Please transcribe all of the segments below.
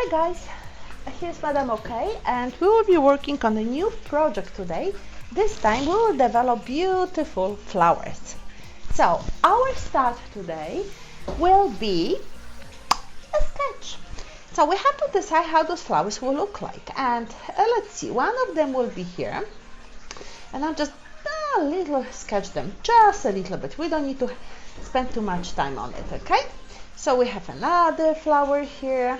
Hi guys, here's Madam OK, and we will be working on a new project today. This time we will develop beautiful flowers. So our start today will be a sketch. So we have to decide how those flowers will look like, and let's see, one of them will be here, and I'll just a little sketch them, just a little bit. We don't need to spend too much time on it, okay? So we have another flower here.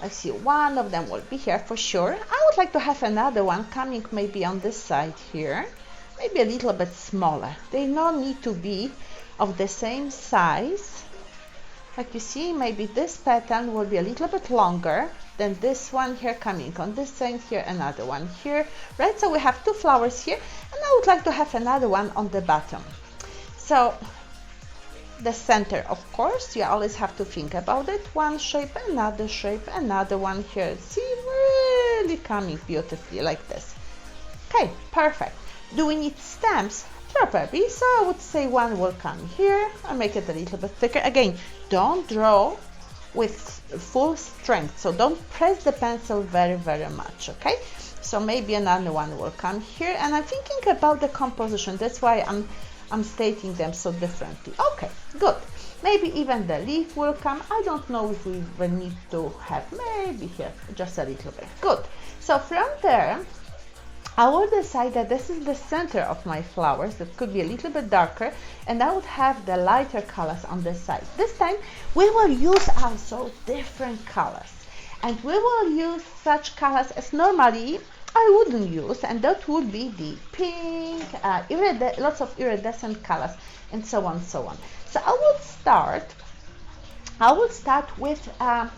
I see one of them will be here for sure. I would like to have another one coming maybe on this side here, maybe a little bit smaller. They don't need to be of the same size. Like you see, maybe this pattern will be a little bit longer than this one here coming on this side here, another one here, right? So we have two flowers here, and I would like to have another one on the bottom. So the center, of course, you always have to think about it. One shape, another one here. See, really coming beautifully like this. Okay, perfect. Do we need stems? Probably. So I would say one will come here. I'll make it a little bit thicker. Again, don't draw with full strength. So don't press the pencil very, very much, okay? So maybe another one will come here. And I'm thinking about the composition. That's why I'm stating them so differently. Okay, good. Maybe even the leaf will come. I don't know if we will need to have maybe here just a little bit. Good. So from there, I will decide that this is the center of my flowers. That could be a little bit darker, and I would have the lighter colors on the side. This time we will use also different colors, and we will use such colors as normally I wouldn't use, and that would be the pink, lots of iridescent colors, and so on, so on. So I will start with, I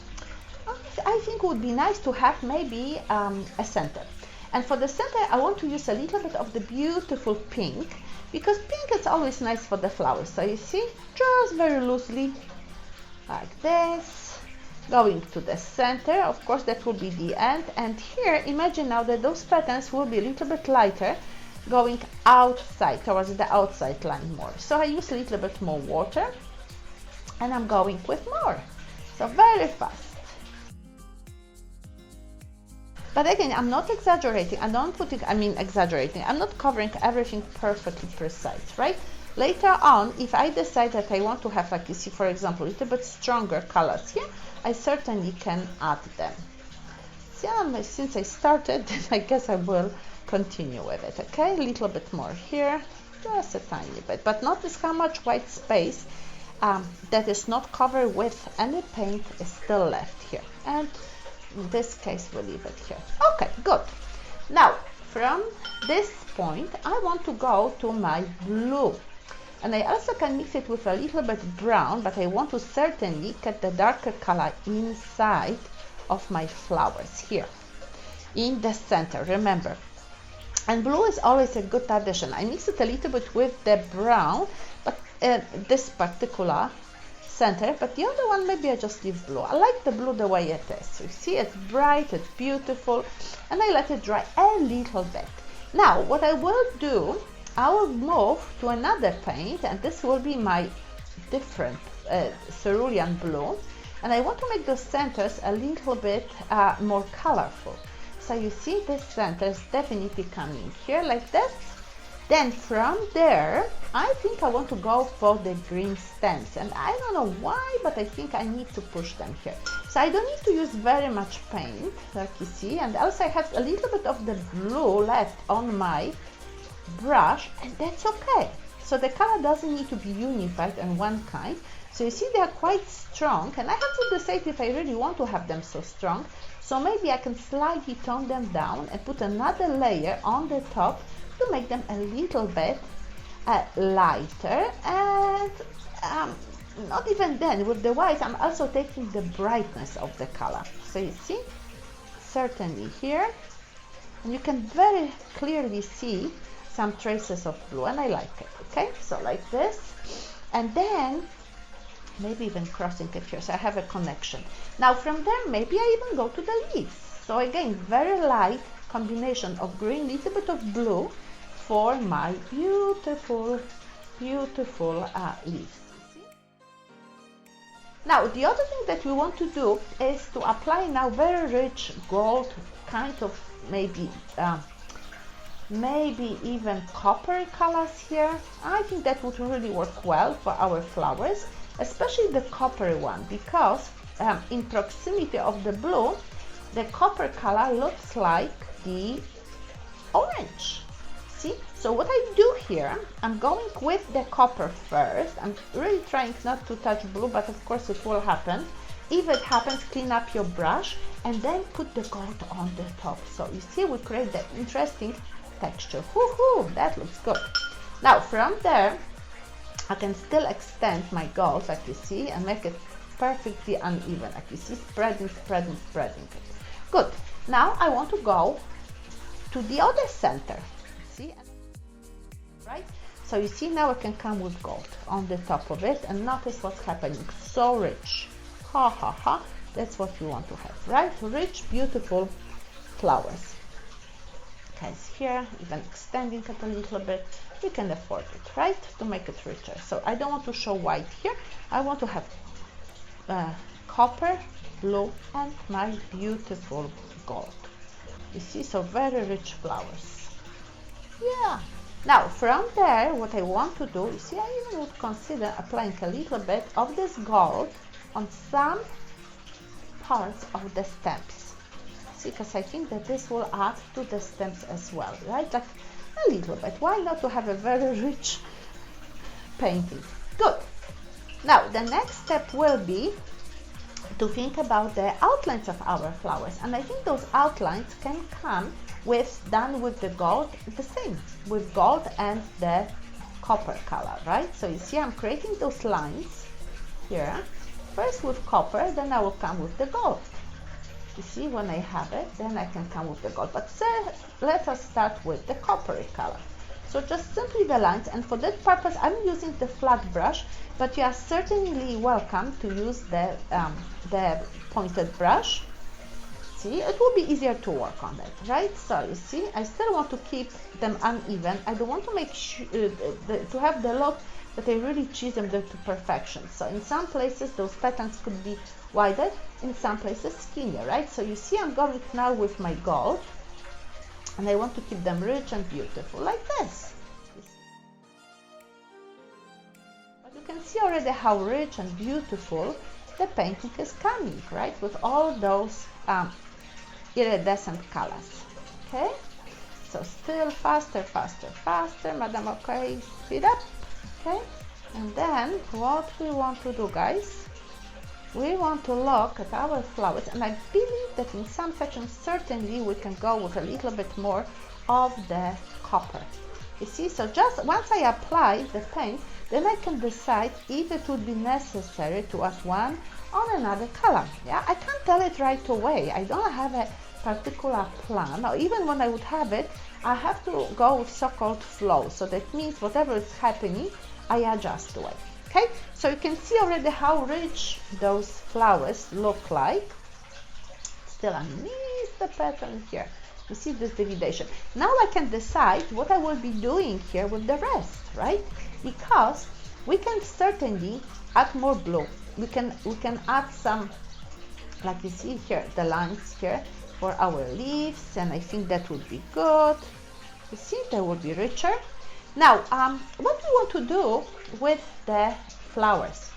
think it would be nice to have maybe a center. And for the center, I want to use a little bit of the beautiful pink, because pink is always nice for the flowers. So you see, just very loosely, like this. Going to the center, of course, that will be the end. And here, imagine now that those patterns will be a little bit lighter, going outside, towards the outside line more. So I use a little bit more water, and I'm going with more. So very fast. But again, I'm not exaggerating. Exaggerating. I'm not covering everything perfectly precise, right? Later on, if I decide that I want to have, like you see, for example, a little bit stronger colors here, I certainly can add them. See, since I started, I guess I will continue with it, okay? A little bit more here, just a tiny bit. But notice how much white space that is not covered with any paint is still left here. And in this case, we'll leave it here. Okay, good. Now, from this point, I want to go to my blue. And I also can mix it with a little bit brown, but I want to certainly get the darker color inside of my flowers here, in the center, remember. And blue is always a good addition. I mix it a little bit with the brown, but this particular center, but the other one maybe I just leave blue. I like the blue the way it is. You see, it's bright, it's beautiful, and I let it dry a little bit. Now, what I will do, I will move to another paint, and this will be my different cerulean blue, and I want to make those centers a little bit more colorful. So you see, this center is definitely coming here like this. Then from there, I think I want to go for the green stems, and I don't know why, but I think I need to push them here. So I don't need to use very much paint, like you see, and also I have a little bit of the blue left on my brush, and that's okay. So the color doesn't need to be unified in one kind. So you see, they are quite strong, and I have to decide if I really want to have them so strong. So maybe I can slightly tone them down and put another layer on the top to make them a little bit lighter. And not even then, with the white, I'm also taking the brightness of the color. So you see, certainly here, and you can very clearly see some traces of blue, and I like it, okay? So like this, and then maybe even crossing it here, so I have a connection. Now from there, maybe I even go to the leaves. So again, very light combination of green, little bit of blue for my beautiful, beautiful leaves. Now, the other thing that we want to do is to apply now very rich gold, kind of maybe even copper colors here. I think that would really work well for our flowers, especially the copper one, because in proximity of the blue, the copper color looks like the orange. See? So what I do here, I'm going with the copper first. I'm really trying not to touch blue, but of course it will happen. If it happens, clean up your brush and then put the gold on the top. So you see, we create that interesting texture. Woohoo! That looks good. Now from there, I can still extend my gold, like you see, and make it perfectly uneven, like you see, spreading it. Good. Now I want to go to the other center. See? Right? So you see, now I can come with gold on the top of it, and notice what's happening. So rich. Ha ha ha. That's what we want to have, right? Rich, beautiful flowers. Okay, here, even extending it a little bit, we can afford it, right? To make it richer. So I don't want to show white here. I want to have copper, blue, and my beautiful gold. You see, so very rich flowers. Yeah. Now, from there, what I want to do, you see, I even would consider applying a little bit of this gold on some parts of the stems. See, because I think that this will add to the stems as well, right? Like a little bit. Why not to have a very rich painting? Good. Now, the next step will be to think about the outlines of our flowers, and I think those outlines can come done with the gold, the same with gold and the copper color, right? So you see, I'm creating those lines here, first with copper, then I will come with the gold. You see, when I have it, then I can come with the gold. But let us start with the coppery color. So just simply the lines, and for that purpose, I'm using the flat brush, but you are certainly welcome to use the pointed brush. See, it will be easier to work on that, right? So you see, I still want to keep them uneven. I don't want to make to have the look that I really chisel them to perfection. So in some places, those patterns could be wider, in some places skinnier, right? So you see, I'm going now with my gold, and I want to keep them rich and beautiful, like this. But you can see already how rich and beautiful the painting is coming, right? With all those iridescent colors. Okay, so still faster, madam. Okay, speed up. Okay, and then what we want to do, guys, we want to look at our flowers, and I believe that in some sections certainly we can go with a little bit more of the copper. You see, so just once I apply the paint, then I can decide if it would be necessary to add one on another color. Yeah, I can't tell it right away. I don't have a particular plan, or even when I would have it, I have to go with so-called flow. So that means whatever is happening, I adjust to it. Okay, so you can see already how rich those flowers look like. Still underneath the pattern here, you see this dividation. Now I can decide what I will be doing here with the rest, right? Because we can certainly add more blue. We can add some, like you see here, the lines here for our leaves, and I think that would be good. You see, they will be richer. Now, what we want to do with the flowers,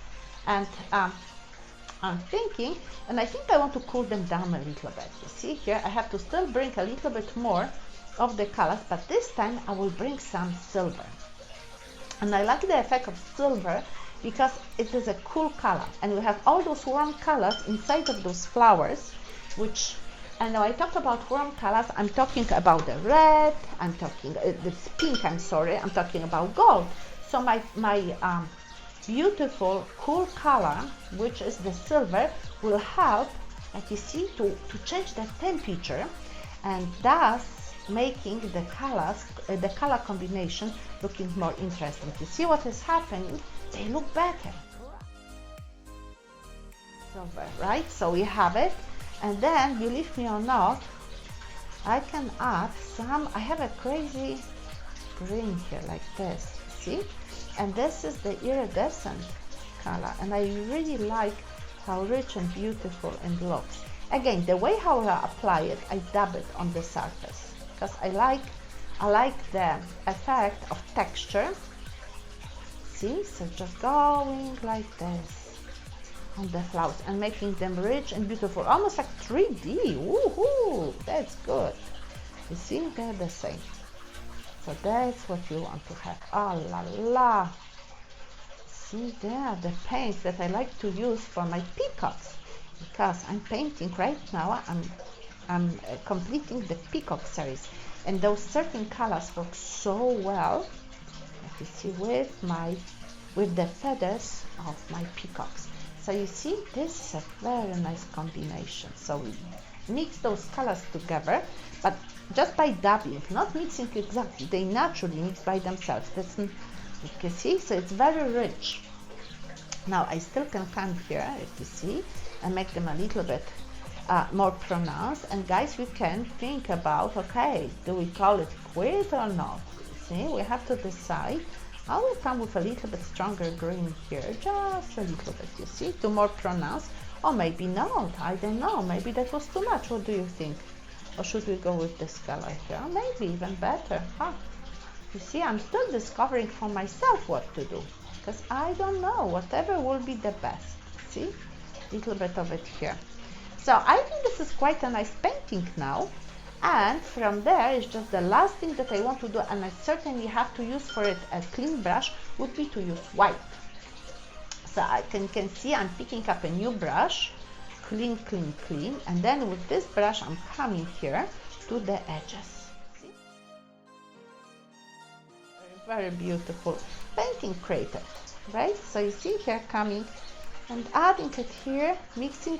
and I'm thinking, and I think I want to cool them down a little bit. You see here, I have to still bring a little bit more of the colors, but this time I will bring some silver. And I like the effect of silver because it is a cool color, and we have all those warm colors inside of those flowers, which, and now I talk about warm colors, I'm talking about the red, I'm talking this pink, I'm talking about gold. So my beautiful cool color, which is the silver, will help, like you see, to change the temperature, and thus making the colors, the color combination looking more interesting. You see what is happening? They look better. Silver, right? So we have it, and then, believe me or not, I can add some. I have a crazy green here, like this. See? And this is the iridescent color, and I really like how rich and beautiful it looks. Again, the way how I apply it, I dab it on the surface because I like the effect of texture. See, so just going like this on the flowers and making them rich and beautiful, almost like 3D. Woohoo! That's good. You see, they're the same. So that's what you want to have. Oh la la! See, there the paints that I like to use for my peacocks, because I'm painting right now. I'm completing the peacock series, and those certain colors work so well. Like you see with the feathers of my peacocks. So you see, this is a very nice combination. So we mix those colors together, but just by dabbing, not mixing exactly. They naturally mix by themselves. That's, you can see, so it's very rich. Now I still can come here, if you see, and make them a little bit more pronounced. And guys, we can think about, okay, do we call it quit or not? See, we have to decide. I will come with a little bit stronger green here, just a little bit, you see, to more pronounced, or maybe not, I don't know, maybe that was too much. What do you think? Or should we go with this color here? Maybe even better, huh? You see, I'm still discovering for myself what to do, because I don't know, whatever will be the best. See, a little bit of it here. So I think this is quite a nice painting now. And from there is just the last thing that I want to do, and I certainly have to use for it a clean brush, would be to use white. So I can see I'm picking up a new brush, clean, clean, clean, and then with this brush I'm coming here to the edges. See? Very, very beautiful painting created, right? So you see here coming and adding it here, mixing.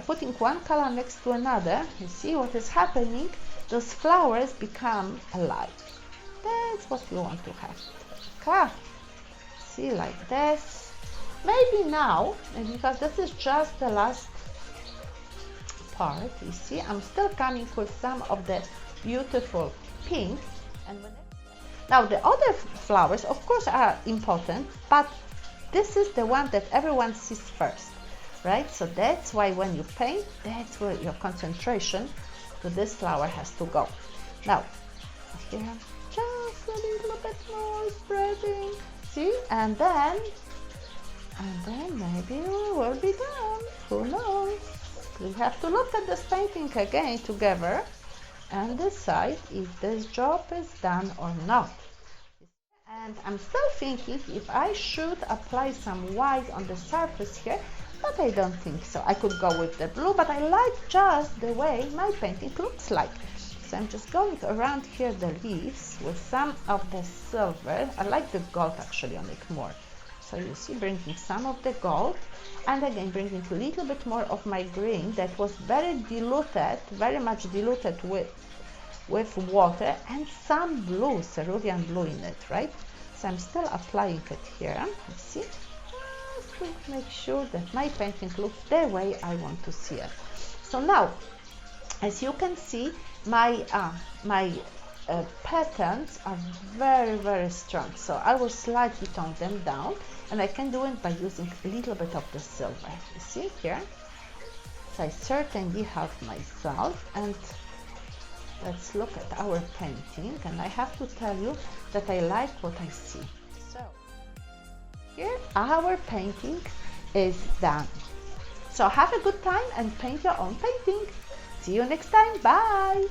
Putting one color next to another, you see what is happening? Those flowers become alive. That's what you want to have. Okay. See, like this. Maybe now, and because this is just the last part, you see, I'm still coming with some of the beautiful pink. And now the other flowers, of course, are important, but this is the one that everyone sees first. Right, so that's why when you paint, that's where your concentration to this flower has to go. Now, here, just a little bit more spreading, see, and then maybe we will be done. Who knows? We have to look at this painting again together and decide if this job is done or not. And I'm still thinking if I should apply some white on the surface here, but I don't think so. I could go with the blue, but I like just the way my painting looks like. So I'm just going around here the leaves with some of the silver. I like the gold actually on it more. So you see, bringing some of the gold, and again bringing a little bit more of my green that was very diluted, very much diluted with water, and some blue, cerulean blue in it, right? So I'm still applying it here, you see, just to make sure that my painting looks the way I want to see it. So now, as you can see, my patterns are very, very strong. So I will slightly tone them down, and I can do it by using a little bit of the silver. You see here? So I certainly have myself, and let's look at our painting, and I have to tell you that I like what I see. So here our painting is done. So have a good time and paint your own painting. See you next time. Bye.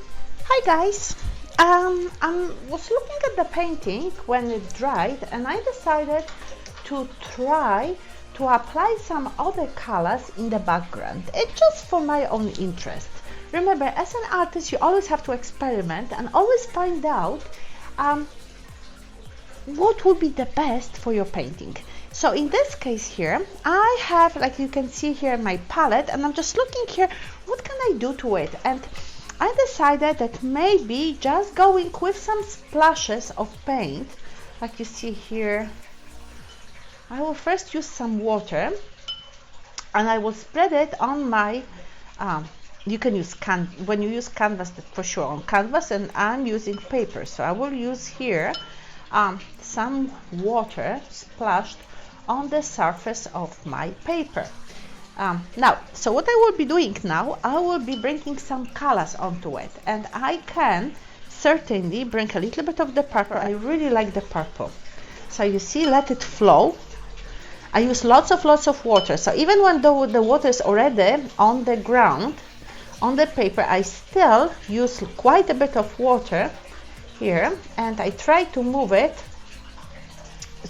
Hi guys. I was looking at the painting when it dried, and I decided to try to apply some other colors in the background. It's just for my own interest. Remember, as an artist, you always have to experiment and always find out what would be the best for your painting. So in this case here, I have, like you can see here, my palette, and I'm just looking here, what can I do to it? And I decided that maybe just going with some splashes of paint, like you see here, I will first use some water, and I will spread it on my, you can use when you use canvas, for sure on canvas, and I'm using paper, so I will use here some water splashed on the surface of my paper. Now, so what I will be doing now, I will be bringing some colors onto it, and I can certainly bring a little bit of the purple. I really like the purple. So you see, let it flow. I use lots of water. So even when the water is already on the ground, on the paper, I still use quite a bit of water here, and I try to move it,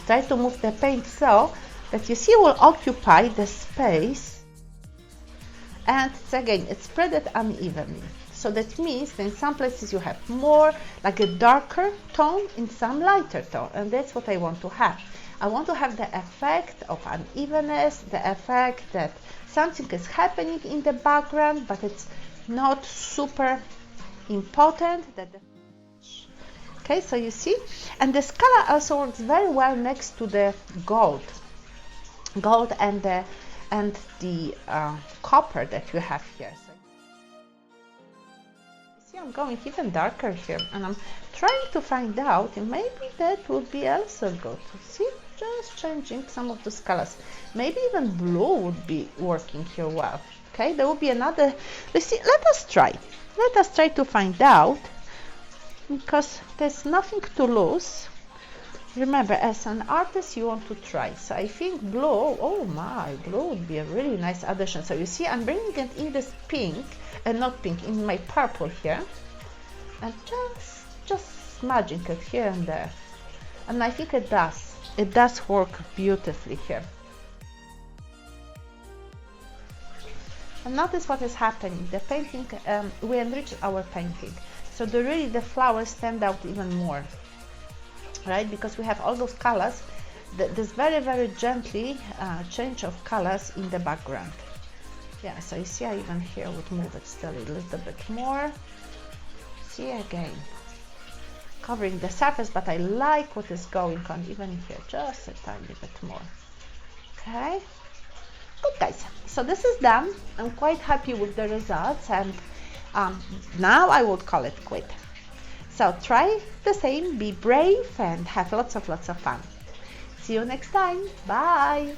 try to move the paint so that you see will occupy the space, and again it's spread it unevenly. So that means that in some places you have more like a darker tone, in some lighter tone, and that's what I want to have. I want to have the effect of unevenness, the effect that something is happening in the background, but it's not super important. Okay, so you see, and this color also works very well next to the gold and the copper that you have here. So you see, I'm going even darker here, and I'm trying to find out, and maybe that would be also good. See, just changing some of those colors. Maybe even blue would be working here well. Okay, there will be another. Let's see. Let us try to find out, because there's nothing to lose. Remember, as an artist, you want to try. So I think blue, oh my, blue would be a really nice addition. So you see, I'm bringing it in this pink, and not pink, in my purple here, and just smudging it here and there. And I think it does work beautifully here. And notice what is happening. The painting, we enrich our painting, so the flowers stand out even more, right? Because we have all those colors, this very gently change of colors in the background. Yeah, so you see, I even here would move it still a little bit more. See, again, covering the surface, but I like what is going on even here, just a tiny bit more. Okay, good guys, so this is done. I'm quite happy with the results, and now I would call it quit. So try the same, be brave, and have lots of fun. See you next time. Bye.